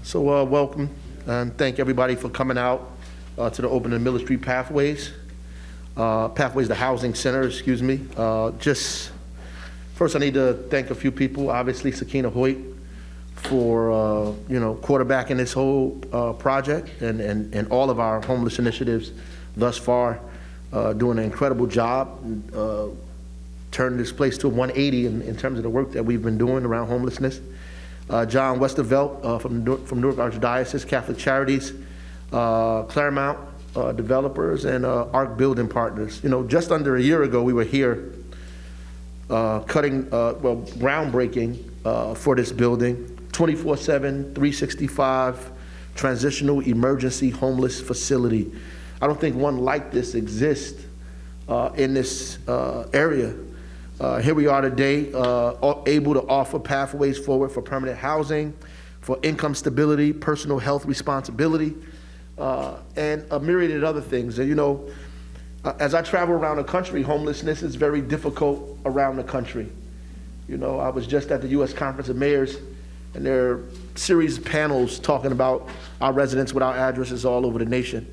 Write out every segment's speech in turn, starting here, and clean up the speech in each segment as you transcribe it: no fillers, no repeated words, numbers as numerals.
So welcome, and thank everybody for coming out to the opening of Miller Street Pathways to Housing Center, excuse me. Just first I need to thank a few people, obviously Sakina Hoyt for quarterbacking this whole project and all of our homeless initiatives thus far, doing an incredible job, turning this place to a 180 in terms of the work that we've been doing around homelessness. John Westervelt from Newark Archdiocese, Catholic Charities, Claremont Developers, and ARC Building Partners. Just under a year ago, we were here groundbreaking for this building, 24/7, 365, transitional emergency homeless facility. I don't think one like this exists in this area. Here we are today, able to offer pathways forward for permanent housing, for income stability, personal health responsibility, and a myriad of other things. And as I travel around the country, homelessness is very difficult around the country. I was just at the U.S. Conference of Mayors, and there are a series of panels talking about our residents without addresses all over the nation.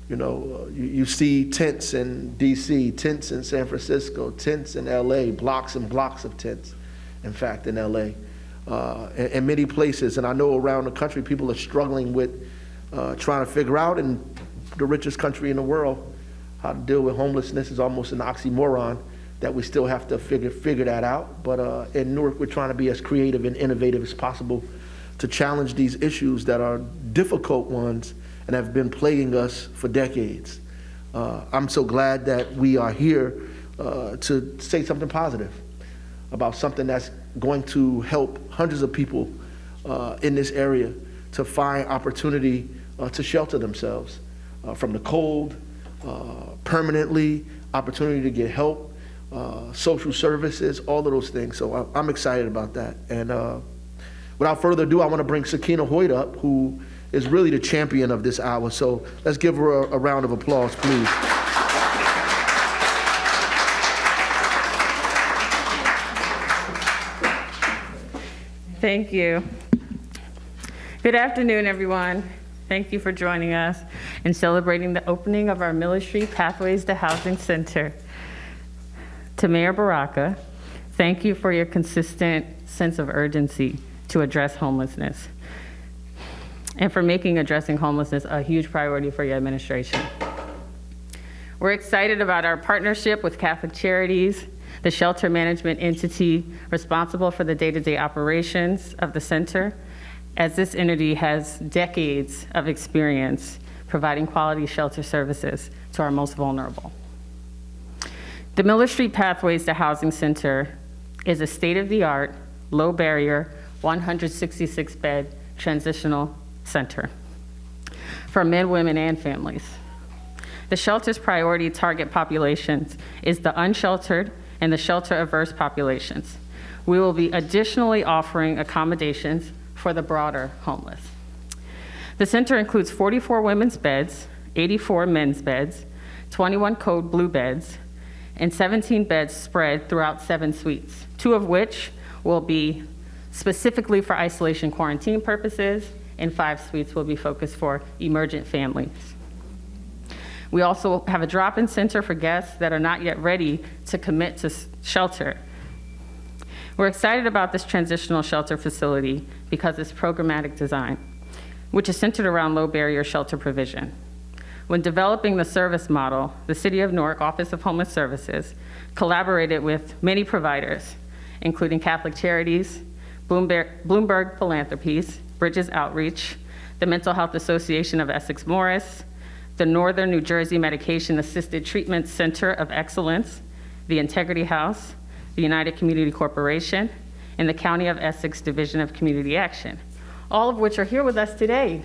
You see tents in DC, tents in San Francisco, tents in LA, blocks and blocks of tents, in fact, in LA, and many places. And I know around the country, people are struggling with trying to figure out, in the richest country in the world, how to deal with homelessness is almost an oxymoron that we still have to figure that out. But in Newark, we're trying to be as creative and innovative as possible to challenge these issues that are difficult ones and have been plaguing us for decades. I'm so glad that we are here to say something positive about something that's going to help hundreds of people in this area to find opportunity to shelter themselves from the cold, permanently, opportunity to get help, social services, all of those things. So I'm excited about that. And without further ado, I want to bring Sakina Hoyt up, who is really the champion of this hour. So let's give her a round of applause, please. Thank you. Good afternoon, everyone. Thank you for joining us in celebrating the opening of our Miller Street Pathways to Housing Center. To Mayor Baraka, thank you for your consistent sense of urgency to address homelessness, and for making addressing homelessness a huge priority for your administration. We're excited about our partnership with Catholic Charities, the shelter management entity responsible for the day-to-day operations of the center, as this entity has decades of experience providing quality shelter services to our most vulnerable. The Miller Street Pathways to Housing Center is a state-of-the-art, low-barrier, 166-bed transitional center for men, women, and families. The shelter's priority target populations is the unsheltered and the shelter-averse populations. We will be additionally offering accommodations for the broader homeless. The center includes 44 women's beds, 84 men's beds, 21 code blue beds, and 17 beds spread throughout 7 suites, 2 of which will be specifically for isolation quarantine purposes, and 5 suites will be focused for emergent families. We also have a drop-in center for guests that are not yet ready to commit to shelter. We're excited about this transitional shelter facility because it's programmatic design, which is centered around low barrier shelter provision. When developing the service model, the City of Newark Office of Homeless Services collaborated with many providers, including Catholic Charities, Bloomberg Philanthropies, Bridges Outreach, the Mental Health Association of Essex Morris, the Northern New Jersey Medication Assisted Treatment Center of Excellence, the Integrity House, the United Community Corporation, and the County of Essex Division of Community Action, all of which are here with us today.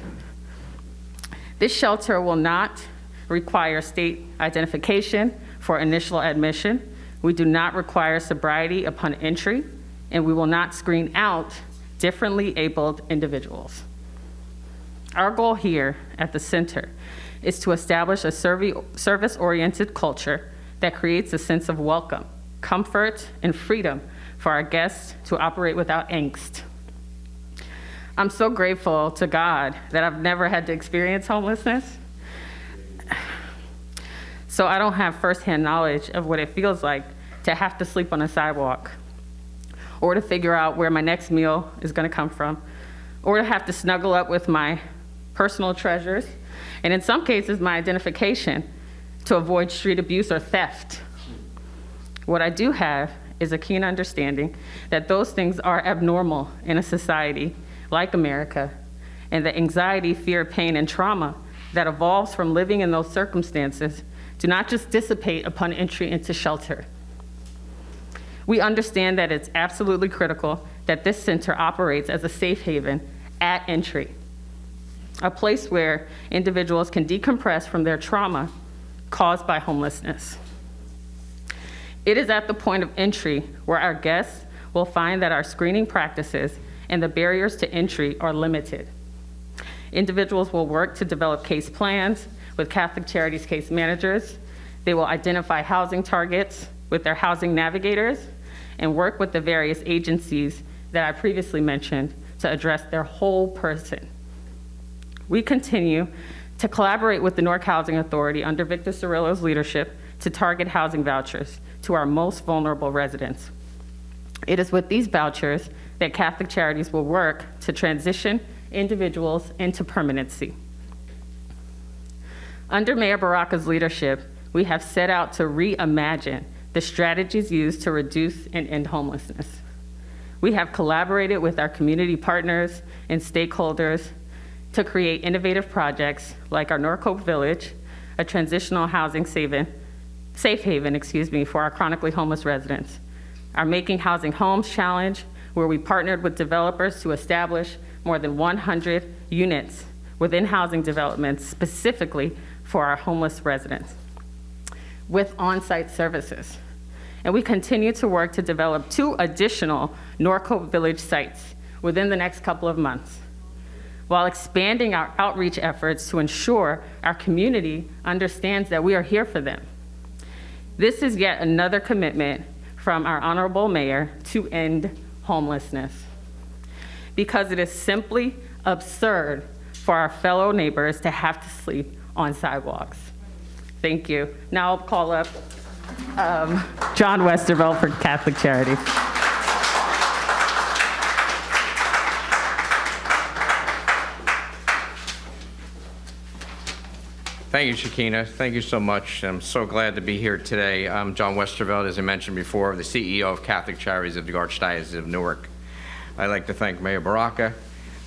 This shelter will not require state identification for initial admission. We do not require sobriety upon entry, and we will not screen out differently abled individuals. Our goal here at the center is to establish a service-oriented culture that creates a sense of welcome, comfort, and freedom for our guests to operate without angst. I'm so grateful to God that I've never had to experience homelessness. So I don't have firsthand knowledge of what it feels like to have to sleep on a sidewalk, or to figure out where my next meal is gonna come from, or to have to snuggle up with my personal treasures, and in some cases, my identification, to avoid street abuse or theft. What I do have is a keen understanding that those things are abnormal in a society like America, and the anxiety, fear, pain, and trauma that evolves from living in those circumstances do not just dissipate upon entry into shelter. We understand that it's absolutely critical that this center operates as a safe haven at entry, a place where individuals can decompress from their trauma caused by homelessness. It is at the point of entry where our guests will find that our screening practices and the barriers to entry are limited. Individuals will work to develop case plans with Catholic Charities case managers. They will identify housing targets with their housing navigators and work with the various agencies that I previously mentioned to address their whole person. We continue to collaborate with the Newark Housing Authority under Victor Cirillo's leadership to target housing vouchers to our most vulnerable residents. It is with these vouchers that Catholic Charities will work to transition individuals into permanency. Under Mayor Baraka's leadership, we have set out to reimagine the strategies used to reduce and end homelessness. We have collaborated with our community partners and stakeholders to create innovative projects like our North Hope Village, a transitional housing safe haven, for our chronically homeless residents. Our Making Housing Homes Challenge, where we partnered with developers to establish more than 100 units within housing developments specifically for our homeless residents with on-site services. And we continue to work to develop 2 additional North Hope Village sites within the next couple of months, while expanding our outreach efforts to ensure our community understands that we are here for them. This is yet another commitment from our honorable mayor to end homelessness, because it is simply absurd for our fellow neighbors to have to sleep on sidewalks. Thank you. Now I'll call up John Westervelt for Catholic Charities. Thank you, Shakina. Thank you so much. I'm so glad to be here today. I'm John Westervelt, as I mentioned before, the CEO of Catholic Charities of the Archdiocese of Newark. I'd like to thank Mayor Baraka,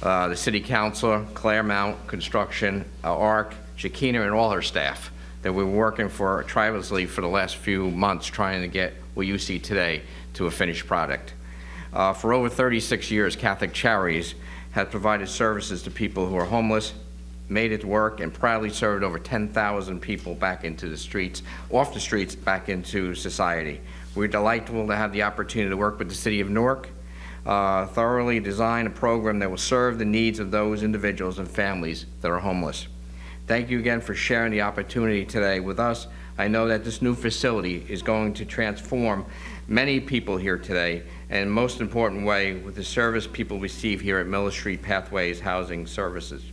the City Councilor, Claremont Construction, ARC, Shakina, and all her staff that we've been working for tirelessly for the last few months trying to get what you see today to a finished product. For over 36 years, Catholic Charities has provided services to people who are homeless, made it work, and proudly served over 10,000 people back into the streets, off the streets, back into society. We're delightful to have the opportunity to work with the City of Newark, thoroughly design a program that will serve the needs of those individuals and families that are homeless. Thank you again for sharing the opportunity today with us. I know that this new facility is going to transform many people here today, and most important way, with the service people receive here at Miller Street Pathways Housing Services,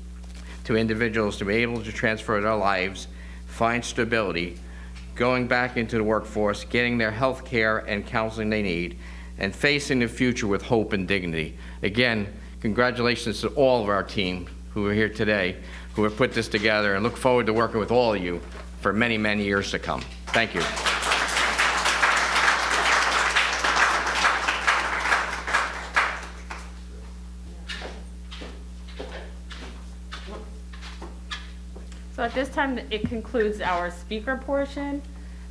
to individuals to be able to transfer their lives, find stability, going back into the workforce, getting their health care and counseling they need, and facing the future with hope and dignity. Again, congratulations to all of our team who are here today, who have put this together, and look forward to working with all of you for many, many years to come. Thank you. So at this time, it concludes our speaker portion.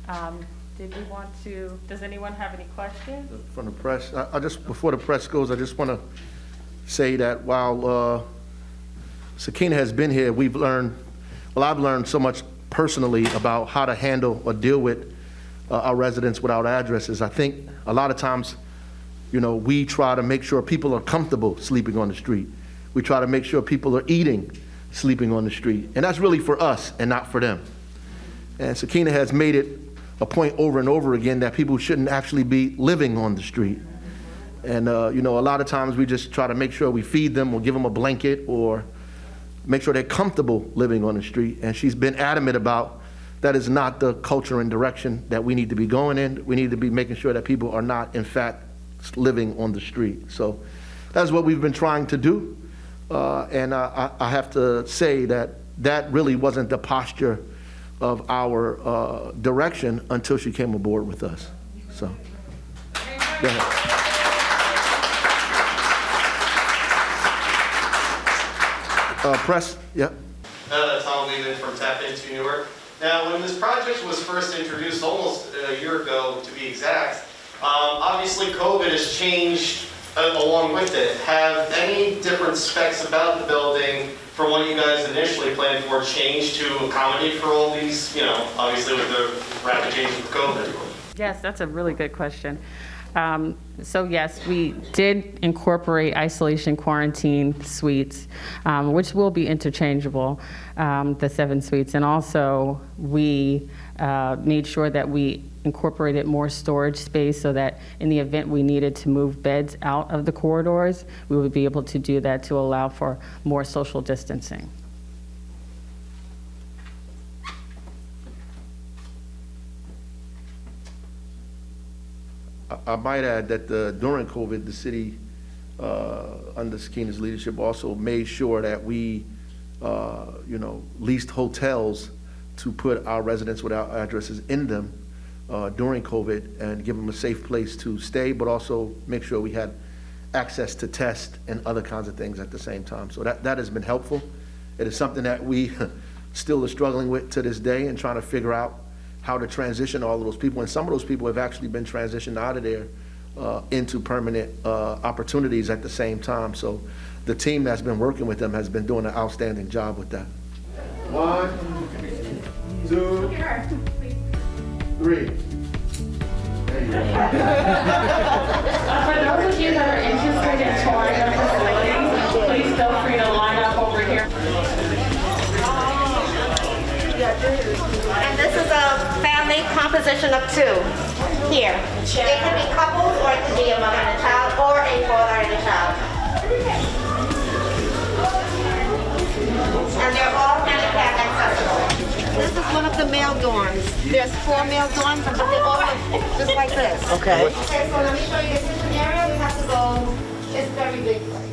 Does anyone have any questions? From the press, I just, before the press goes, I just want to say that while Sakina has been here, I've learned so much personally about how to handle or deal with our residents without addresses. I think a lot of times, we try to make sure people are comfortable sleeping on the street. We try to make sure people are eating sleeping on the street. And that's really for us and not for them. And Sakina has made it a point over and over again that people shouldn't actually be living on the street. And, you know, a lot of times we just try to make sure we feed them or give them a blanket or make sure they're comfortable living on the street. And she's been adamant about that is not the culture and direction that we need to be going in. We need to be making sure that people are not, in fact, living on the street. So that's what we've been trying to do. And I have to say that that really wasn't the posture of our direction until she came aboard with us. So, go ahead. Press, yeah. Tom Lehman from Tap Into Newark. Now, when this project was first introduced, almost a year ago to be exact, obviously COVID has changed along with it. Have any different specs about the building from what you guys initially planned for changed to accommodate for all these, you know, obviously with the rapid changes with COVID? Yes, that's a really good question. So yes, we did incorporate isolation quarantine suites, which will be interchangeable, the 7 suites. And also we made sure that we incorporated more storage space so that in the event we needed to move beds out of the corridors, we would be able to do that to allow for more social distancing. I might add that during COVID, the city, under Sakina's leadership, also made sure that we, you know, leased hotels to put our residents without addresses in them during COVID and give them a safe place to stay, but also make sure we had access to test and other kinds of things at the same time. So that has been helpful. It is something that we still are struggling with to this day and trying to figure out how to transition all of those people. And some of those people have actually been transitioned out of there into permanent opportunities at the same time. So the team that's been working with them has been doing an outstanding job with that. 1, 2, 3. There you go. For those of you that are interested in touring the facility, please feel free to line up over here. And this is a family composition of 2 here. It could be couples, or it could be a mother and a child, or a father and a child. And they're all handicap accessible. This is one of the male dorms. There's 4 male dorms, but they all look just like this. Okay. Okay, so let me show you the kitchen area. We have to go, it's a very big place.